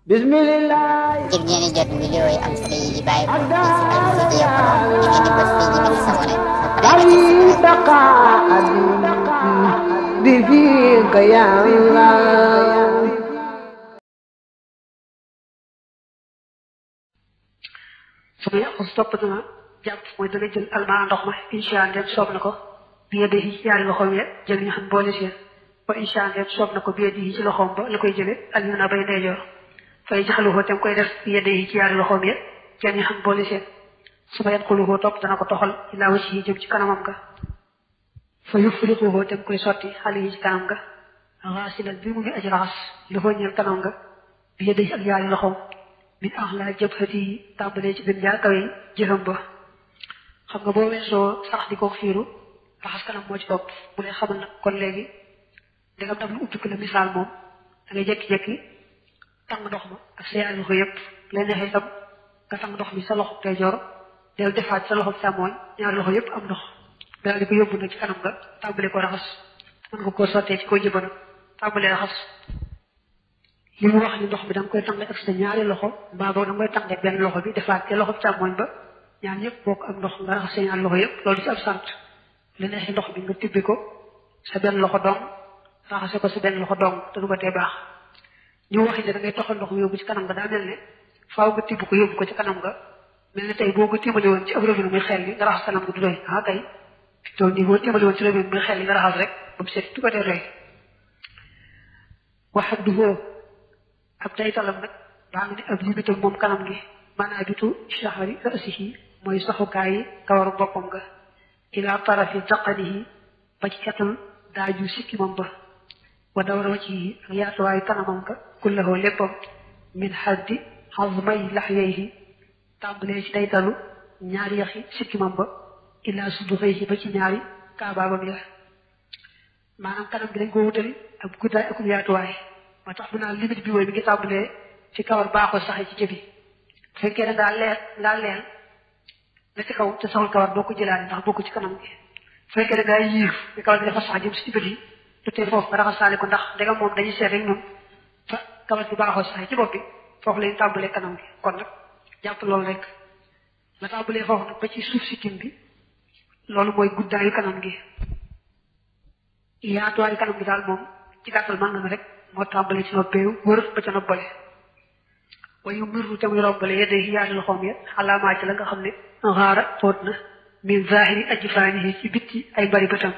Bismillah. ngir ngeen di jot vidéo yi am solo yi di bàyyi ko ci Al Mouridiyyah da ngeen di bës fii ñu bind s'abonné ba pare sama yàqus topp dana jàpp mooy dana jël almaa ndox ma incha allah soob na ko bi yedde yi ci ñaari loxoom ya jël ñu xam boole seen ba incha allah soob na ko bi yedde yi ci loxoom ba la koy jële ak ñu na bay ndeyjoor fay jaxaluxoo tam koy def bi yedde yi ci ñaari loxoom ya jël ñu xam boole seen su ma yanquluxoo topp dana ko toxal ilaa wacc yi jëm ci kanamam nga fa yufrixuxoo tam koy sotti xale yi ci kanam nga raasilan bi mu ngi aji raxas lu ko ñeel kanam nga bi yedde yi ak ñaari loxoom min ahla jabhati yi tàmbalee ci gën jaar kawe jëfam ba xam nga boo weesoo sax di ko fiiru raxas kanam moo ci topp bu lay xamal nag kon léegi dangam daf lu ubbi ko la misaal moom da ngay jekki-jekki tàng ndox ma ak sa yaari loxo yëpp lay neexee itam nga tàng ndox mi sa loxo ndeyjoor del defaat sa loxo càmmooñ ñaari loxo yëpp am ndox daal di ko yóbbu nag ci kanam nga tàmbalee ko raxas mën nga koo sottee ci koy jëba nag tàmbalee raxas li mu wax ni ndox mi da nga koy tànge ak sa ñaari loxo mbaa boog da nga koy tànge ak benn loxo bi defaat te loxo càmmooñ ba ñaar ñëpp bokk ak ndox nga raxas sa ñaari loxo yëpp loolu ci ab sant li neexee ndox bi nga tibbi ko sa benn loxo dong raxase ko sa benn loxo dong te du ko tee baax ñu waxi ne da ngay toxal ndox mi yóbbu ci kanam nga daa mel ne faaw nga tibb ko yóbbu ko ci kanam nga mel ne tey boo ko tiimale woon ci ab robinet muy xel li nga raxas kanam nga du doy ah kay tool nii boo tiimale woon ci robinet muy xel li nga raxas rek ba mu set du ko tee doy waxat du foo ab tay talam nag baa nga ne ab limitam moom kanam gi maanaa bitu shahri rasihi mooy saxukaay yi kawaru boppam nga ila tarafi daqanihi ba ci catul daaju sikkimam ba wa dawra wajhihi ak yaatuwaayu kanamam nga kullahu léppam min haddi hazmay lahyayhi tàmbalee ci daytalu ñaari yaxi sikkimam ba ila suduxayhi ba ci ñaari kaabaabam ya maanaam kanam gi dañ ko wutali ak guddaay ak yaatuwaay moo tax bu naan limite bi mooy mi ngi tàmbalee ci kawar baaxoo saxee ci jëbi bu fekkee da ngaa leel la ci kaw te saxul kawar boo ko jëlaale ndax bokku ci kanam gi bu fekkee da ngaa yiir ni kawar bi dafa sax jëm si bët yi te tey foofu nga raxasaale ko ndax ndegam moom dañuy seet rek ñun fa kawar bi baaxoo saxee ci bopp bi foofu lañu tàmbalee kanam gi kon nag jàpp loolu rek la tàmbalee foofu nag ba ci suuf si tim bi loolu mooy guddaayu kanam gi yaatuwaayu kanam gi daal moom ci gàttal mën na rek moo tàmbale ci noppeewu wër ba ca noppale waaye mbir te muy rombale yedde yi yaari loxoom ya xalaamaa ci la nga xam ne xaara xóot na min zahiri ajfaanihi ci bitti ay bari bëtam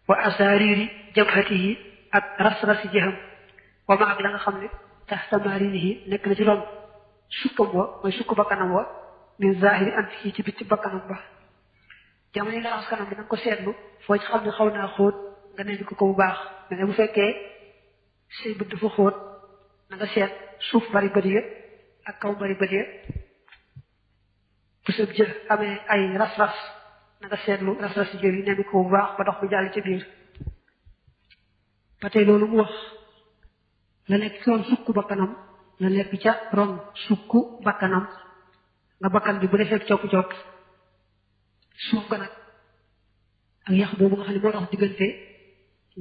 wa asaariri jabhatihi ak ras-rasi jëxam wa ma ak la nga xam ne taxta marinihi nekk na ci ron sukkam wa mooy sukk bakkanam wa min zahiri anfihi ci bitti bakkanam ba jamono yi nga raxas kanam bi na nga ko seetlu foo ci xam ne xaw naa xóot nga ne ko bu baax mais bu fekkee say bët dafa xóot na nga seet suuf bari bët ya ak kaw bari bët ya bu sa jë amee ay ras-ras na nga seetlu ras-ras jël yi nemmi ko bu baax ba dox bu jàll ci biir ba tey loolu mu wax la nekk ci ron sukk bakkanam la nekk ca ron sukk bakkanam nga bakkan bi bu defee copp-copp suuf ga nag ak yax boobu nga xam ne moo dox diggante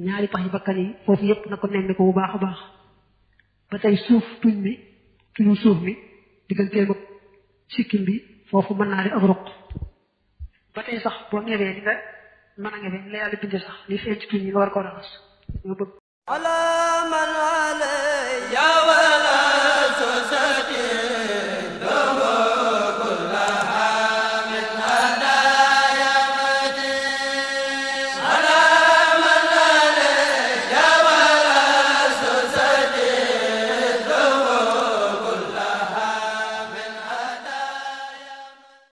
ñaari pax yi bakkan yi foofu yëpp na ko nemmi ko bu baax a baax ba tey suuf tuñu suuf mi digganteem ak sikkim bi foofu mën naa di ak ruq ba tey sax boo ñëwee li nga mën a ñëwee la yàlla bindee sax li feeñ ci tuñ yi nga war koo raxas nga bëgg